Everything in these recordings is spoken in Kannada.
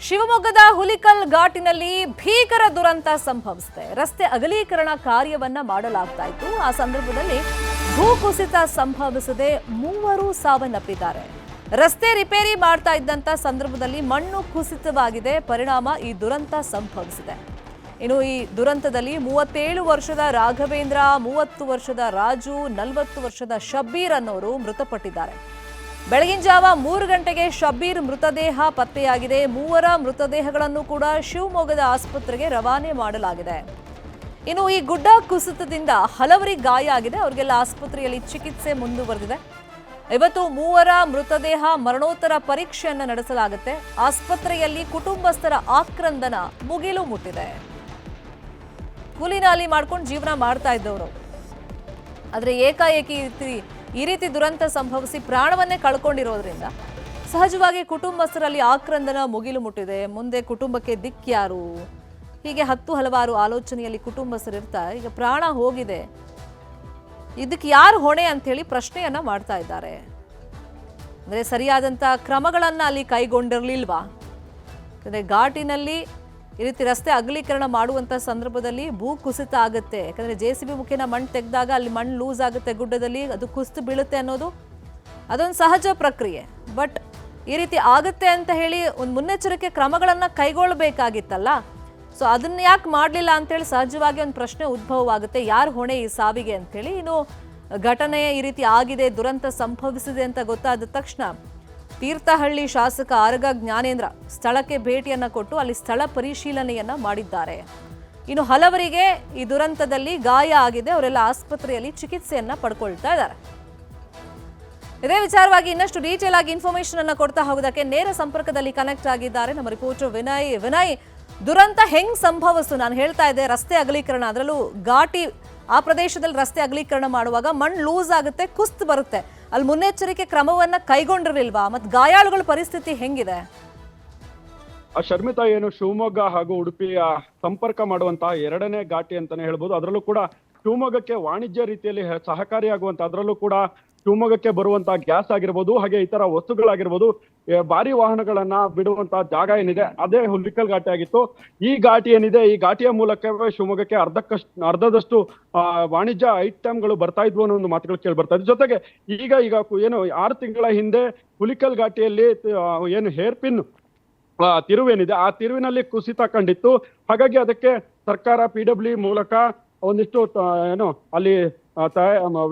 ಶಿವಮೊಗ್ಗದ ಹುಲಿಕಲ್ ಘಾಟಿನಲ್ಲಿ ಭೀಕರ ದುರಂತ ಸಂಭವಿಸಿದೆ. ರಸ್ತೆ ಅಗಲೀಕರಣ ಕಾರ್ಯವನ್ನ ಮಾಡಲಾಗ್ತಾ ಇತ್ತು. ಆ ಸಂದರ್ಭದಲ್ಲಿ ಭೂಕುಸಿತ ಸಂಭವಿಸದೆ 3 ಸಾವನ್ನಪ್ಪಿದ್ದಾರೆ. ರಸ್ತೆ ರಿಪೇರಿ ಮಾಡ್ತಾ ಇದ್ದಂತ ಸಂದರ್ಭದಲ್ಲಿ ಮಣ್ಣು ಕುಸಿತವಾಗಿದೆ. ಪರಿಣಾಮ ಈ ದುರಂತ ಸಂಭವಿಸಿದೆ. ಇನ್ನು ಈ ದುರಂತದಲ್ಲಿ 37 ವರ್ಷದ ರಾಘವೇಂದ್ರ, 30 ವರ್ಷದ ರಾಜು, 40 ವರ್ಷದ ಶಬ್ಬೀರ್ ಅನ್ನೋರು ಮೃತಪಟ್ಟಿದ್ದಾರೆ. ಬೆಳಗಿನ ಜಾವ 3 ಗಂಟೆಗೆ ಶಬ್ಬೀರ್ ಮೃತದೇಹ ಪತ್ತೆಯಾಗಿದೆ. 3 ಮೃತದೇಹಗಳನ್ನು ಕೂಡ ಶಿವಮೊಗ್ಗದ ಆಸ್ಪತ್ರೆಗೆ ರವಾನೆ ಮಾಡಲಾಗಿದೆ. ಇನ್ನು ಈ ಗುಡ್ಡ ಕುಸಿತದಿಂದ ಹಲವರಿಗೆ ಗಾಯ ಆಗಿದೆ. ಅವರಿಗೆಲ್ಲ ಆಸ್ಪತ್ರೆಯಲ್ಲಿ ಚಿಕಿತ್ಸೆ ಮುಂದುವರೆದಿದೆ. ಇವತ್ತು 3 ಮೃತದೇಹ ಮರಣೋತ್ತರ ಪರೀಕ್ಷೆಯನ್ನು ನಡೆಸಲಾಗುತ್ತೆ. ಆಸ್ಪತ್ರೆಯಲ್ಲಿ ಕುಟುಂಬಸ್ಥರ ಆಕ್ರಂದನ ಮುಗಿಲು ಮುಟ್ಟಿದೆ. ಕೂಲಿನಾಲಿ ಮಾಡ್ಕೊಂಡು ಜೀವನ ಮಾಡ್ತಾ ಇದ್ದವರು, ಆದರೆ ಏಕಾಏಕಿ ಈ ರೀತಿ ದುರಂತ ಸಂಭವಿಸಿ ಪ್ರಾಣವನ್ನೇ ಕಳ್ಕೊಂಡಿರೋದ್ರಿಂದ ಸಹಜವಾಗಿ ಕುಟುಂಬಸ್ಥರಲ್ಲಿ ಆಕ್ರಂದನ ಮುಗಿಲು ಮುಟ್ಟಿದೆ. ಮುಂದೆ ಕುಟುಂಬಕ್ಕೆ ದಿಕ್ಕ್ಯಾರು, ಹೀಗೆ ಹಲವಾರು ಆಲೋಚನೆಯಲ್ಲಿ ಕುಟುಂಬಸ್ಥರಿರ್ತಾರೆ. ಈಗ ಪ್ರಾಣ ಹೋಗಿದೆ, ಇದಕ್ಕೆ ಯಾರು ಹೊಣೆ ಅಂಥೇಳಿ ಪ್ರಶ್ನೆಯನ್ನ ಮಾಡ್ತಾ ಇದ್ದಾರೆ. ಅಂದರೆ ಸರಿಯಾದಂಥ ಕ್ರಮಗಳನ್ನ ಅಲ್ಲಿ ಕೈಗೊಂಡಿರಲಿಲ್ವಾ? ಅಂದರೆ ಘಾಟಿನಲ್ಲಿ ಈ ರೀತಿ ರಸ್ತೆ ಅಗಲೀಕರಣ ಮಾಡುವಂಥ ಸಂದರ್ಭದಲ್ಲಿ ಭೂ ಕುಸಿತ ಆಗುತ್ತೆ. ಯಾಕಂದರೆ JCB ಮುಖೇನ ಮಣ್ಣು ತೆಗೆದಾಗ ಅಲ್ಲಿ ಮಣ್ಣು ಲೂಸ್ ಆಗುತ್ತೆ, ಗುಡ್ಡದಲ್ಲಿ ಅದು ಕುಸಿದು ಬೀಳುತ್ತೆ ಅನ್ನೋದು ಅದೊಂದು ಸಹಜ ಪ್ರಕ್ರಿಯೆ. ಬಟ್ ಈ ರೀತಿ ಆಗುತ್ತೆ ಅಂತ ಹೇಳಿ ಒಂದು ಮುನ್ನೆಚ್ಚರಿಕೆ ಕ್ರಮಗಳನ್ನು ಕೈಗೊಳ್ಳಬೇಕಾಗಿತ್ತಲ್ಲ. ಸೊ ಅದನ್ನ ಯಾಕೆ ಮಾಡಲಿಲ್ಲ ಅಂತೇಳಿ ಸಹಜವಾಗಿ ಒಂದು ಪ್ರಶ್ನೆ ಉದ್ಭವವಾಗುತ್ತೆ, ಯಾರು ಹೊಣೆ ಈ ಸಾವಿಗೆ ಅಂಥೇಳಿ. ಇನ್ನು ಘಟನೆ ಈ ರೀತಿ ಆಗಿದೆ, ದುರಂತ ಸಂಭವಿಸಿದೆ ಅಂತ ಗೊತ್ತಾದ ತಕ್ಷಣ ತೀರ್ಥಹಳ್ಳಿ ಶಾಸಕ ಆರಗ ಜ್ಞಾನೇಂದ್ರ ಸ್ಥಳಕ್ಕೆ ಭೇಟಿಯನ್ನ ಕೊಟ್ಟು ಅಲ್ಲಿ ಸ್ಥಳ ಪರಿಶೀಲನೆಯನ್ನ ಮಾಡಿದ್ದಾರೆ. ಇನ್ನು ಹಲವರಿಗೆ ಈ ದುರಂತದಲ್ಲಿ ಗಾಯ ಆಗಿದೆ, ಅವರೆಲ್ಲ ಆಸ್ಪತ್ರೆಯಲ್ಲಿ ಚಿಕಿತ್ಸೆಯನ್ನ ಪಡ್ಕೊಳ್ತಾ ಇದ್ದಾರೆ. ಇದೇ ವಿಚಾರವಾಗಿ ಇನ್ನಷ್ಟು ಡೀಟೇಲ್ ಆಗಿ ಇನ್ಫಾರ್ಮೇಶನ್ ಅನ್ನ ಕೊಡ್ತಾ ಹೋಗೋದಕ್ಕೆ ನೇರ ಸಂಪರ್ಕದಲ್ಲಿ ಕನೆಕ್ಟ್ ಆಗಿದ್ದಾರೆ ನಮ್ಮ ರಿಪೋರ್ಟರ್ ವಿನಯ್. ವಿನಯ್, ದುರಂತ ಹೆಂಗ್ ಸಂಭವಿಸ್ತು? ನಾನು ಹೇಳ್ತಾ ಇದ್ದೆ ರಸ್ತೆ ಅಗಲೀಕರಣ, ಅದರಲ್ಲೂ ಘಾಟಿ ಆ ಪ್ರದೇಶದಲ್ಲಿ ರಸ್ತೆ ಅಗಲೀಕರಣ ಮಾಡುವಾಗ ಮಣ್ಣು ಲೂಸ್ ಆಗುತ್ತೆ, ಕುಸ್ತು ಬರುತ್ತೆ. ಅಲ್ಲಿ ಮುನ್ನೆಚ್ಚರಿಕೆ ಕ್ರಮವನ್ನ ಕೈಗೊಂಡಿರಲಿಲ್ವಾ? ಮತ್ತು ಗಾಯಾಳುಗಳ ಪರಿಸ್ಥಿತಿ ಹೆಂಗಿದೆ? ಶರ್ಮಿತಾ, ಏನು ಶಿವಮೊಗ್ಗ ಹಾಗೂ ಉಡುಪಿಯ ಸಂಪರ್ಕ ಮಾಡುವಂತಹ 2ನೇ ಘಾಟಿ ಅಂತಾನೆ ಹೇಳ್ಬೋದು. ಅದರಲ್ಲೂ ಕೂಡ ಶಿವಮೊಗ್ಗಕ್ಕೆ ವಾಣಿಜ್ಯ ರೀತಿಯಲ್ಲಿ ಸಹಕಾರಿಯಾಗುವಂತ, ಅದರಲ್ಲೂ ಕೂಡ ಶಿವಮೊಗ್ಗಕ್ಕೆ ಬರುವಂತಹ ಗ್ಯಾಸ್ ಆಗಿರ್ಬೋದು, ಹಾಗೆ ಇತರ ವಸ್ತುಗಳಾಗಿರ್ಬೋದು, ಭಾರಿ ವಾಹನಗಳನ್ನ ಬಿಡುವಂತಹ ಜಾಗ ಏನಿದೆ ಅದೇ ಹುಲಿಕಲ್ ಘಾಟಿ ಆಗಿತ್ತು. ಈ ಘಾಟಿ ಏನಿದೆ, ಈ ಘಾಟಿಯ ಮೂಲಕವೇ ಶಿವಮೊಗ್ಗಕ್ಕೆ ಅರ್ಧದಷ್ಟು ವಾಣಿಜ್ಯ ಐಟಮ್ಗಳು ಬರ್ತಾ ಇದ್ವು ಅನ್ನೋ ಒಂದು ಮಾತುಗಳು ಕೇಳಿ ಬರ್ತಾ ಇದ್ವು. ಜೊತೆಗೆ ಈಗ ಏನು 6 ತಿಂಗಳ ಹಿಂದೆ ಹುಲಿಕಲ್ ಘಾಟಿಯಲ್ಲಿ ಏನು ಹೇರ್ ಪಿನ್ ತಿರುವೇನಿದೆ ಆ ತಿರುವಿನಲ್ಲಿ ಕುಸಿತ ಕಂಡಿತ್ತು. ಹಾಗಾಗಿ ಅದಕ್ಕೆ ಸರ್ಕಾರ PWD ಮೂಲಕ ಒಂದಿಷ್ಟು ಏನು ಅಲ್ಲಿ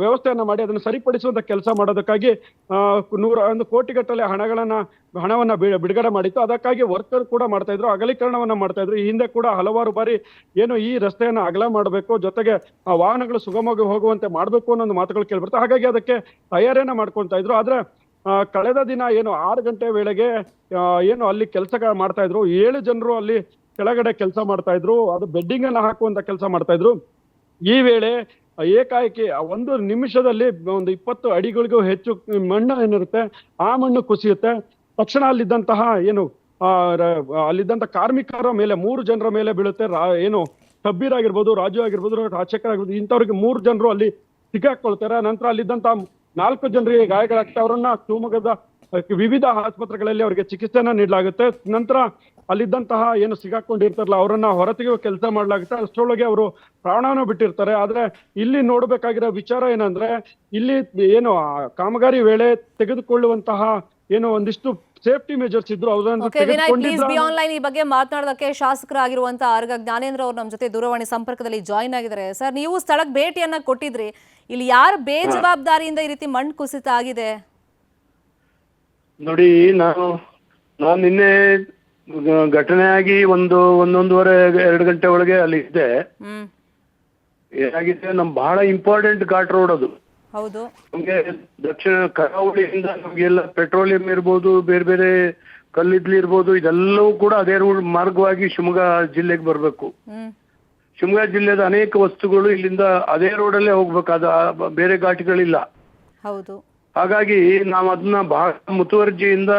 ವ್ಯವಸ್ಥೆಯನ್ನ ಮಾಡಿ ಅದನ್ನು ಸರಿಪಡಿಸುವಂತ ಕೆಲಸ ಮಾಡೋದಕ್ಕಾಗಿ 101 ಕೋಟಿಗಟ್ಟಲೆ ಹಣವನ್ನ ಬಿಡುಗಡೆ ಮಾಡಿತ್ತು. ಅದಕ್ಕಾಗಿ ವರ್ಕರ್ ಕೂಡ ಮಾಡ್ತಾ ಇದ್ರು, ಅಗಲೀಕರಣವನ್ನ ಮಾಡ್ತಾ ಇದ್ರು. ಈ ಹಿಂದೆ ಕೂಡ ಹಲವಾರು ಬಾರಿ ಏನು ಈ ರಸ್ತೆಯನ್ನ ಅಗಲ ಮಾಡಬೇಕು, ಜೊತೆಗೆ ವಾಹನಗಳು ಸುಗಮವಾಗಿ ಹೋಗುವಂತೆ ಮಾಡ್ಬೇಕು ಅನ್ನೋ ಒಂದು ಮಾತುಗಳು ಕೇಳ್ಬರ್ತವೆ. ಹಾಗಾಗಿ ಅದಕ್ಕೆ ತಯಾರಿಯನ್ನ ಮಾಡ್ಕೊಳ್ತಾ ಇದ್ರು. ಆದ್ರೆ ಕಳೆದ ದಿನ ಏನು 6 ಗಂಟೆ ವೇಳೆಗೆ ಏನು ಅಲ್ಲಿ ಕೆಲಸ ಮಾಡ್ತಾ ಇದ್ರು, 7 ಜನರು ಅಲ್ಲಿ ಕೆಳಗಡೆ ಕೆಲಸ ಮಾಡ್ತಾ ಇದ್ರು. ಅದು ಬೆಡ್ಡಿಂಗ್ ಅನ್ನ ಹಾಕುವಂತ ಕೆಲಸ ಮಾಡ್ತಾ ಇದ್ರು. ಈ ವೇಳೆ ಏಕಾಏಕಿ 1 ನಿಮಿಷದಲ್ಲಿ ಒಂದು 20 ಅಡಿಗಳಿಗೂ ಹೆಚ್ಚು ಮಣ್ಣು ಏನಿರುತ್ತೆ ಆ ಮಣ್ಣು ಕುಸಿಯುತ್ತೆ. ತಕ್ಷಣ ಅಲ್ಲಿದ್ದಂತಹ ಏನು ಅಲ್ಲಿದ್ದಂತ ಕಾರ್ಮಿಕರ ಮೇಲೆ 3 ಜನರ ಮೇಲೆ ಬೀಳುತ್ತೆ. ಏನು ಶಬ್ಬೀರ್ ಆಗಿರ್ಬೋದು, ರಾಜು ಆಗಿರ್ಬೋದು, ರಾಜಶೇಖರ್ ಆಗಿರ್ಬೋದು, ಇಂಥವ್ರಿಗೆ 3 ಜನರು ಅಲ್ಲಿ ಸಿಕ್ಕಾಕೊಳ್ತಾರೆ. ನಂತರ ಅಲ್ಲಿದ್ದಂತ 4 ಜನರಿಗೆ ಗಾಯಗಳಾಗ್ತವೆ. ಅವರನ್ನ ಶಿವಮೊಗ್ಗದ ವಿವಿಧ ಆಸ್ಪತ್ರೆಗಳಲ್ಲಿ ಅವರಿಗೆ ಚಿಕಿತ್ಸೆಯನ್ನ ನೀಡಲಾಗುತ್ತೆ. ನಂತರ ಅಲ್ಲಿದ್ದಂತಹ ಏನು ಸಿಗಾಕೊಂಡಿರ್ತಾರಲ್ಲ ಅವರನ್ನ ಹೊರತೆಗೆಯುವ ಕೆಲಸ ಮಾಡಲಾಗುತ್ತೆ. ಅಷ್ಟರೊಳಗೆ ಅವರು ಪ್ರಾಣವನ್ನು ಬಿಟ್ಟಿರ್ತಾರೆ. ಆದ್ರೆ ಇಲ್ಲಿ ನೋಡ್ಬೇಕಾಗಿರೋ ವಿಚಾರ ಏನಂದ್ರೆ, ಇಲ್ಲಿ ಏನು ಕಾಮಗಾರಿ ವೇಳೆ ತೆಗೆದುಕೊಳ್ಳುವಂತಹ ಏನು ಒಂದಿಷ್ಟು ಸೇಫ್ಟಿ ಮೆಜರ್ಸ್ ಇದ್ರು ಆನ್ಲೈನ್ ಈ ಬಗ್ಗೆ ಮಾತನಾಡೋದಕ್ಕೆ ಶಾಸಕರಾಗಿರುವಂತಹ ಆರ್ಗ ಜ್ಞಾನೇಂದ್ರ ಅವರು ನಮ್ಮ ಜೊತೆ ದೂರವಾಣಿ ಸಂಪರ್ಕದಲ್ಲಿ ಜಾಯಿನ್ ಆಗಿದ್ದಾರೆ. ಸರ್, ನೀವು ಸ್ಥಳಕ್ಕೆ ಭೇಟಿಯನ್ನ ಕೊಟ್ಟಿದ್ರಿ, ಇಲ್ಲಿ ಯಾರು ಬೇಜವಾಬ್ದಾರಿಯಿಂದ ಈ ರೀತಿ ಮಣ್ಣು ಕುಸಿತ ಆಗಿದೆ? ನೋಡಿ, ನಾನು ನಿನ್ನೆ ಘಟನೆ ಆಗಿ 1-1:30-2 ಗಂಟೆ ಒಳಗೆ ಅಲ್ಲಿ ಇದ್ದೆ. ಏನಾಗಿದೆ, ಬಹಳ ಇಂಪಾರ್ಟೆಂಟ್ ಘಾಟ್ ರೋಡ್ ಅದು. ಹೌದು, ನಮ್ಗೆ ದಕ್ಷಿಣ ಕರಾವಳಿಯಿಂದ ನಮ್ಗೆಲ್ಲ ಪೆಟ್ರೋಲಿಯಂ ಇರ್ಬೋದು, ಬೇರೆ ಬೇರೆ ಕಲ್ಲಿದ್ಲಿ ಇರ್ಬೋದು, ಇದೆಲ್ಲವೂ ಕೂಡ ಅದೇ ರೋಡ್ ಮಾರ್ಗವಾಗಿ ಶಿವಮೊಗ್ಗ ಜಿಲ್ಲೆಗೆ ಬರ್ಬೇಕು. ಶಿವಮೊಗ್ಗ ಜಿಲ್ಲೆದ ಅನೇಕ ವಸ್ತುಗಳು ಇಲ್ಲಿಂದ ಅದೇ ರೋಡಲ್ಲೇ ಹೋಗ್ಬೇಕಾದ, ಬೇರೆ ಘಾಟಿಗಳಿಲ್ಲ. ಹೌದು. ಹಾಗಾಗಿ ನಾವು ಅದನ್ನ ಬಹಳ ಮುತುವರ್ಜಿಯಿಂದ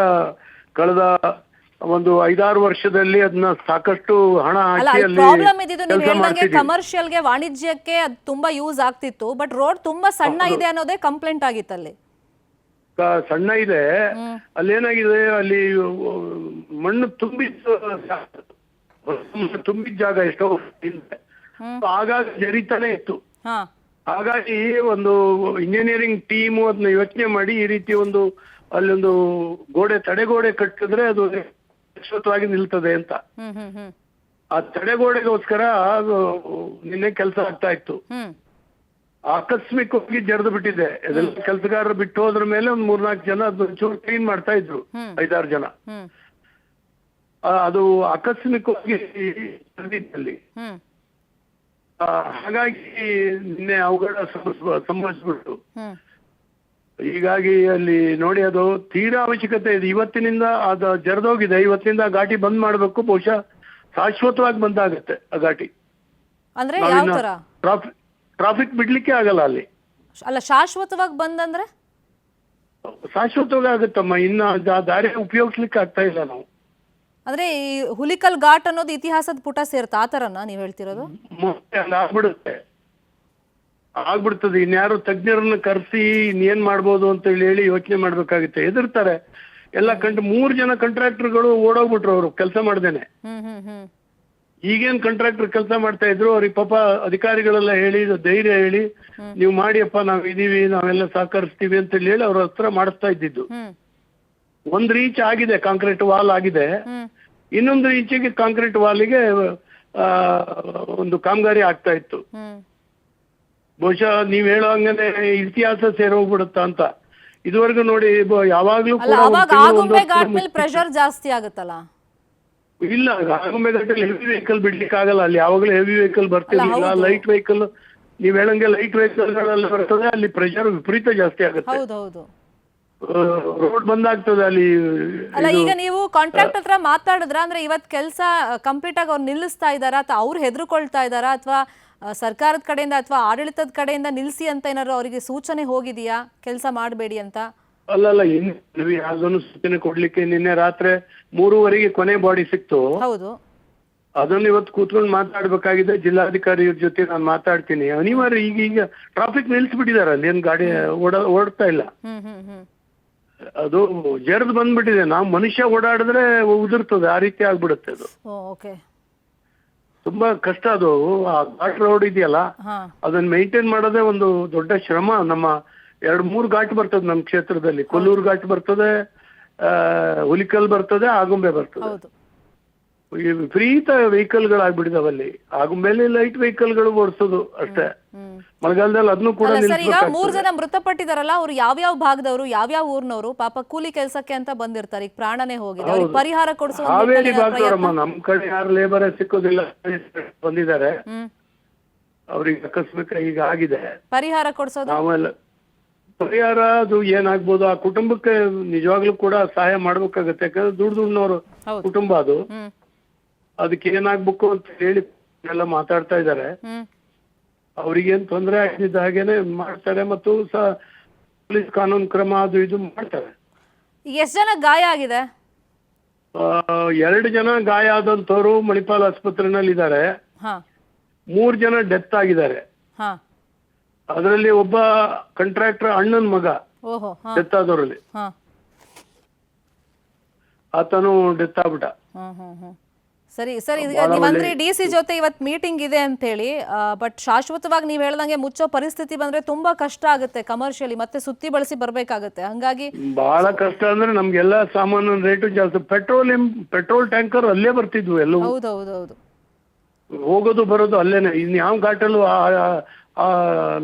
ಕಳೆದ ಒಂದು 5-6 ವರ್ಷದಲ್ಲಿ ಅದನ್ನ ಸಾಕಷ್ಟು ಹಣ ಹಾಕಿ ಅಲ್ಲಿ ಕಮರ್ಷಿಯಲ್ಗೆ, ವಾಣಿಜ್ಯಕ್ಕೆ ಅದು ತುಂಬಾ ಯೂಸ್ ಆಗ್ತಿತ್ತು. ಬಟ್ ರೋಡ್ ತುಂಬಾ ಸಣ್ಣ ಇದೆ ಅನ್ನೋದೇ ಕಂಪ್ಲೇಂಟ್ ಆಗಿತ್ತಲ್ಲಿ. ಸಣ್ಣ ಇದೆ. ಅಲ್ಲೇನಾಗಿದೆ, ಅಲ್ಲಿ ಮಣ್ಣು ತುಂಬಿದ ಜಾಗ ಎಷ್ಟೋ ಹಿಂದೆ, ಆಗಾಗ ಜರಿತಾನೆ ಇತ್ತು. ಹಾ ಹಾಗಾಗಿ ಒಂದು ಇಂಜಿನಿಯರಿಂಗ್ ಟೀಮು ಅದನ್ನ ಯೋಚನೆ ಮಾಡಿ ಈ ರೀತಿ ಅಲ್ಲೊಂದು ತಡೆಗೋಡೆ ಕಟ್ಟಿದ್ರೆ ಅದು ಶಾಶ್ವತವಾಗಿ ನಿಲ್ತದೆ ಅಂತ. ಆ ತಡೆಗೋಡೆಗೋಸ್ಕರ ನಿನ್ನೆ ಕೆಲಸ ಆಗ್ತಾ ಇತ್ತು. ಆಕಸ್ಮಿಕವಾಗಿ ಜರಿದು ಬಿಟ್ಟಿದೆ. ಅದೆಲ್ಲ ಕೆಲಸಗಾರರು ಬಿಟ್ಟು ಹೋದ್ರ ಮೇಲೆ ಒಂದ್ 3-4 ಜನ ಅದನ್ನ ಚೂರು ಕ್ಲೀನ್ ಮಾಡ್ತಾ ಇದ್ರು, 5-6 ಜನ. ಅದು ಆಕಸ್ಮಿಕವಾಗಿ ಜರಿದಿತ್ತಲ್ಲಿ. ಹಾಗಾಗಿ ನಿನ್ನೆ ಅವಘಡ ಸಂಭವಿಸ್ಬಿಟ್ಟು, ಹೀಗಾಗಿ ಅಲ್ಲಿ ನೋಡಿ ಅದು ತೀರಾ ಅವಶ್ಯಕತೆ ಇದೆ. ಇವತ್ತಿನಿಂದ ಅದು ಜರಿದೋಗಿದೆ, ಇವತ್ತಿನಿಂದ ಘಾಟಿ ಬಂದ್ ಮಾಡ್ಬೇಕು. ಬಹುಶಃ ಶಾಶ್ವತವಾಗಿ ಬಂದಾಗತ್ತೆ ಆ ಘಾಟಿ. ಅಂದ್ರೆ ಯಾವ ತರ? ಟ್ರಾಫಿಕ್ ಬಿಡ್ಲಿಕ್ಕೆ ಆಗಲ್ಲ ಅಲ್ಲಿ. ಅಲ್ಲ, ಶಾಶ್ವತವಾಗಿ ಬಂದಂದ್ರೆ ಶಾಶ್ವತವಾಗಿ ಆಗುತ್ತಮ್ಮ. ಇನ್ನ ಆ ದಾರಿ ಉಪಯೋಗಿಸ್ಲಿಕ್ಕೆ ಆಗ್ತಾ ಇಲ್ಲ ನಾವು. ಅಂದ್ರೆ ಈ ಹುಲಿಕಲ್ ಘಾಟ್ ಅನ್ನೋದು ಇತಿಹಾಸದ ಪುಟ ಸೇರ್ತಾ ಆ ತರನ ನೀವ್ ಹೇಳ್ತಿರೋದು? ಆಗ್ಬಿಡ್ತದೆ. ಇನ್ಯಾರು ತಜ್ಞರನ್ನ ಕರೆಸಿ ಇನ್ನೇನ್ ಮಾಡ್ಬೋದು ಅಂತ ಹೇಳಿ ಯೋಚನೆ ಮಾಡ್ಬೇಕಾಗುತ್ತೆ. ಎದುರ್ತಾರೆ ಎಲ್ಲ 3 ಜನ ಕಾಂಟ್ರಾಕ್ಟರ್ಗಳು ಓಡೋಗ್ಬಿಟ್ರು ಅವರು ಕೆಲಸ ಮಾಡ್ದೇನೆ. ಈಗೇನ್ ಕಾಂಟ್ರಾಕ್ಟರ್ ಕೆಲಸ ಮಾಡ್ತಾ ಇದ್ರು, ಅವ್ರಿಗೆ ಪಾಪ ಅಧಿಕಾರಿಗಳೆಲ್ಲ ಹೇಳಿ ಧೈರ್ಯ ಹೇಳಿ ನೀವು ಮಾಡಿಯಪ್ಪ, ನಾವ್ ಇದೀವಿ, ನಾವೆಲ್ಲ ಸಹಕರಿಸ್ತೀವಿ ಅಂತ ಹೇಳಿ ಅವ್ರ ಹತ್ರ ಮಾಡಿಸ್ತಾ ಇದ್ದಿದ್ದು. 1 ರೀಚ್ ಆಗಿದೆ, ಕಾಂಕ್ರೀಟ್ ವಾಲ್ ಆಗಿದೆ. ಇನ್ನೊಂದು ರೀಚಿಗೆ ಕಾಂಕ್ರೀಟ್ ವಾಲಿಗೆ ಒಂದು ಕಾಮಗಾರಿ ಆಗ್ತಾ ಇತ್ತು. ಬಹುಶಃ ನೀವ್ ಹೇಳೋ ಹಂಗನೆ ಇತಿಹಾಸ ಸೇರೋಗ್ಬಿಡುತ್ತಾ ಅಂತ. ಇದುವರೆಗೂ ನೋಡಿ ಯಾವಾಗ್ಲೂ ಪ್ರೆಷರ್ ಜಾಸ್ತಿ ಆಗುತ್ತಲ್ಲ. ಇಲ್ಲ, ಆಗುಂಬೆ ಘಾಟಲ್ಲಿ ಹೆವಿ ವೆಹಿಕಲ್ ಬಿಡ್ಲಿಕ್ಕೆ ಆಗಲ್ಲ. ಅಲ್ಲಿ ಯಾವಾಗಲೂ ಹೆವಿ ವೆಹಿಕಲ್ ಬರ್ತಿರ್ಲಿಲ್ಲ. ಲೈಟ್ ವೆಹಿಕಲ್, ನೀವ್ ಹೇಳಂಗೆ ಲೈಟ್ ವೆಹಿಕಲ್ಗಳೆಲ್ಲ ಬರ್ತದೆ, ಅಲ್ಲಿ ಪ್ರೆಷರ್ ವಿಪರೀತ ಜಾಸ್ತಿ ಆಗುತ್ತೆ. ರೋಡ್ ಬಂದಾಗ್ತದೆ ಅಲ್ಲಿ. ಅಲ್ಲ, ಈಗ ನೀವು ಕಾಂಟ್ರಾಕ್ಟ್ ಹತ್ರ ಮಾತಾಡಿದ್ರ, ಅಂದ್ರೆ ಇವತ್ ಕೆಲಸ ಕಂಪ್ಲೀಟ್ ಆಗಿ ಅವ್ರು ನಿಲ್ಲಿಸ್ತಾ ಇದಾರಾ, ಅಥವಾ ಅವ್ರು ಹೆದರ್ಕೊಳ್ತಾ ಇದಾರಾ, ಅಥವಾ ಸರ್ಕಾರದ ಕಡೆಯಿಂದ ಅಥವಾ ಆಡಳಿತದ ಕಡೆಯಿಂದ ನಿಲ್ಸಿ ಅಂತ ಏನಾದ್ರು ಅವರಿಗೆ ಸೂಚನೆ ಹೋಗಿದೆಯಾ ಕೆಲಸ ಮಾಡಬೇಡಿ ಅಂತ? ಅಲ್ಲಲ್ಲ, ಯಾವ್ದನ್ನು ಸೂಚನೆ ಕೊಡ್ಲಿಕ್ಕೆ ನಿನ್ನೆ ರಾತ್ರಿ 3:30ಗೆ ಕೊನೆ ಬಾಡಿ ಸಿಕ್ತು. ಹೌದು, ಅದನ್ನು ಇವತ್ತು ಕೂತ್ಕೊಂಡು ಮಾತಾಡ್ಬೇಕಾಗಿದೆ. ಜಿಲ್ಲಾಧಿಕಾರಿ ಜೊತೆ ನಾನು ಮಾತಾಡ್ತೀನಿ. ಅನಿವಾರ್ಯ. ಈಗ ಟ್ರಾಫಿಕ್ ನಿಲ್ಸ್ಬಿಟ್ಟಿದಾರೆ, ಅಲ್ಲಿ ಏನ್ ಗಾಡಿ ಓಡ್ತಾ ಇಲ್ಲ. ಅದು ಜರ್ದ್ ಬಂದ್ಬಿಟ್ಟಿದೆ. ನಾವು ಮನುಷ್ಯ ಓಡಾಡಿದ್ರೆ ಉದುರ್ತದೆ, ಆ ರೀತಿ ಆಗ್ಬಿಡುತ್ತೆ. ಅದು ತುಂಬಾ ಕಷ್ಟ. ಅದು ಆ ಘಾಟ್ ರೋಡ್ ಇದೆಯಲ್ಲ, ಅದನ್ನ ಮೇಂಟೈನ್ ಮಾಡೋದೇ ಒಂದು ದೊಡ್ಡ ಶ್ರಮ. ನಮ್ಮ 2-3 ಘಾಟ್ ಬರ್ತದೆ ನಮ್ಮ ಕ್ಷೇತ್ರದಲ್ಲಿ. ಕೊಲ್ಲೂರು ಘಾಟ್ ಬರ್ತದೆ, ಹುಲಿಕಲ್ ಬರ್ತದೆ, ಆಗುಂಬೆ ಬರ್ತದೆ. ವಿಪರೀತ ವೆಹಿಕಲ್ಗಳಾಗ್ಬಿಟ್ಟಿದಾವಲ್ಲಿ. ಆಗುಂಬೆಲಿ ಲೈಟ್ ವೆಹಿಕಲ್ಗಳು ಓಡಿಸೋದು ಅಷ್ಟೇ. ಮಳೆಗಾಲದಲ್ಲಿ ಅದನ್ನು ಕೂಡ ಈಗ 3 ಜನ ಮೃತಪಟ್ಟಿದಾರಲ್ಲ, ಅವ್ರು ಯಾವ್ಯಾವ ಭಾಗದವರು, ಯಾವ್ಯಾವ ಊರ್ನವರು? ಪಾಪ ಕೂಲಿ ಕೆಲಸಕ್ಕೆ ಅಂತ ಬಂದಿರ್ತಾರೆ, ಈಗ ಪ್ರಾಣನೇ ಹೋಗಿದೆ. ಅವ್ರಿಗೆ ಪರಿಹಾರ ಕೊಡಿಸುವ ಹಾವೇರಿ ಭಾಗದವರಮ್ಮ. ನಮ್ ಕಡೆ ಯಾರು ಲೇಬರ್ ಸಿಕ್ಕೋದಿಲ್ಲ, ಬಂದಿದ್ದಾರೆ. ಅವ್ರಿಗೆ ಆಕಸ್ಮಿಕ ಈಗ ಆಗಿದೆ. ಪರಿಹಾರ ಕೊಡಿಸೋದು ನಾವೆಲ್ಲ ಪರಿಹಾರ ಅದು ಏನಾಗ್ಬೋದು, ಆ ಕುಟುಂಬಕ್ಕೆ ನಿಜವಾಗ್ಲೂ ಕೂಡ ಸಹಾಯ ಮಾಡ್ಬೇಕಾಗತ್ತೆ. ಯಾಕಂದ್ರೆ ದುಡ್ನವ್ರು ಕುಟುಂಬ ಅದು. ಅದಕ್ಕೆ ಏನಾಗ್ಬೇಕು ಅಂತ ಹೇಳಿ ಎಲ್ಲ ಮಾತಾಡ್ತಾ ಇದ್ದಾರೆ. ಅವ್ರಿಗೇನ್ ತೊಂದರೆ ಆಗಿದ್ದ ಹಾಗೇನೆ ಮಾಡ್ತಾರೆ, ಮತ್ತು ಪೊಲೀಸ್ ಕಾನೂನು ಕ್ರಮ ಅದು ಇದು ಮಾಡ್ತಾರೆ. ಎಷ್ಟು ಜನ ಗಾಯ ಆಗಿದೆ? 2 ಜನ ಗಾಯ ಆದಂತವ್ರು ಮಣಿಪಾಲ್ ಆಸ್ಪತ್ರೆನಲ್ಲಿ ಇದ್ದಾರೆ. 3 ಜನ ಡೆತ್ ಆಗಿದ್ದಾರೆ. ಅದರಲ್ಲಿ ಒಬ್ಬ ಕಾಂಟ್ರಾಕ್ಟರ್ ಅಣ್ಣನ ಮಗ ಡೆತ್ ಆದವರಲ್ಲಿ, ಆತನು ಡೆತ್ ಆಗ್ಬಿಟ್ಟ. ಸರಿ ಸರಿ, ನೀವಂದ್ರೆ ಡಿಸಿ ಜೊತೆ ಇವತ್ತು ಮೀಟಿಂಗ್ ಇದೆ ಅಂತ ಹೇಳಿ, ಬಟ್ ಶಾಶ್ವತವಾಗಿ ನೀವ್ ಹೇಳ್ದಂಗೆ ಮುಚ್ಚೋ ಪರಿಸ್ಥಿತಿ ಬಂದ್ರೆ ತುಂಬಾ ಕಷ್ಟ ಆಗುತ್ತೆ. ಕಮರ್ಷಿಯಲಿ ಮತ್ತೆ ಸುತ್ತಿ ಬಳಸಿ ಬರ್ಬೇಕಾಗುತ್ತೆ. ಹಂಗಾಗಿ ಬಹಳ ಕಷ್ಟ. ಅಂದ್ರೆ ನಮ್ಗೆಲ್ಲ ಸಾಮಾನು ರೇಟು ಜಾಸ್ತಿ. ಪೆಟ್ರೋಲ್ ಟ್ಯಾಂಕರ್ ಅಲ್ಲೇ ಬರ್ತಿದ್ವು ಎಲ್ಲವೂ. ಹೌದೌದೌದು, ಹೋಗೋದು ಬರೋದು ಅಲ್ಲೇನೆ. ಇನ್ ಯಾವ ಘಾಟಲ್ಲೂ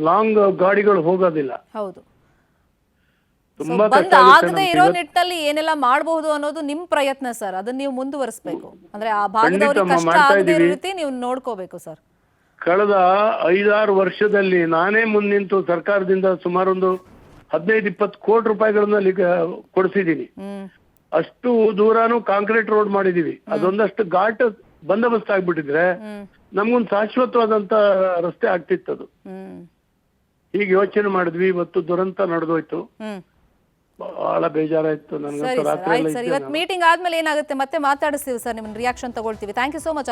ಲಾಂಗ್ ಗಾಡಿಗಳು ಹೋಗೋದಿಲ್ಲ. ಹೌದು. ತುಂಬಾ ಬಂದ್ ಆಗದೆ ಇರೋ ನಿಟ್ಟಿನಲ್ಲಿ ಏನೆಲ್ಲ ಮಾಡಬಹುದು ಅನ್ನೋದು ನಿಮ್ ಪ್ರಯತ್ನ ಸರ್. ಅದನ್ನ ನೀವು ಮುಂದುವರಿಸಬೇಕು. ಅಂದ್ರೆ ಆ ಭಾಗದವರಿಗೆ ಕಷ್ಟ ಆಗದೆ ಇರೋ ರೀತಿ ನೀವು ನೋಡ್ಕೋಬೇಕು ಸರ್. ಕಳೆದ 5-6 ವರ್ಷದಲ್ಲಿ ನಾನೇ ಮುಂದಿಂತು ಸರ್ಕಾರದಿಂದ ಸುಮಾರು ಒಂದು 15-20 ಕೋಟಿ ರೂಪಾಯಿಗಳನ್ನ ಕೊಡಿಸಿದೀನಿ. ಅಷ್ಟು ದೂರನೂ ಕಾಂಕ್ರೀಟ್ ರೋಡ್ ಮಾಡಿದೀವಿ. ಅದೊಂದಷ್ಟು ಘಾಟ್ ಬಂದೋಬಸ್ತ್ ಆಗ್ಬಿಟ್ಟಿದ್ರೆ ನಮ್ಗೊಂದು ಶಾಶ್ವತವಾದಂತ ರಸ್ತೆ ಆಗ್ತಿತ್ತು. ಹೀಗೆ ಯೋಚನೆ ಮಾಡಿದ್ವಿ. ಇವತ್ತು ದುರಂತ ನಡೆದೋಯ್ತು. ಬಹಳ ಬೇಜಾರಾಯ್ತು ನನಗೆ. ಇವತ್ತು ಮೀಟಿಂಗ್ ಆದ್ಮೇಲೆ ಏನಾಗುತ್ತೆ ಮತ್ತೆ ಮಾತಾಡಿಸ್ತೀವಿ ಸರ್, ನಿಮ್ ರಿಯಾಕ್ಷನ್ ತಗೊಳ್ತೀವಿ. Thank you so much.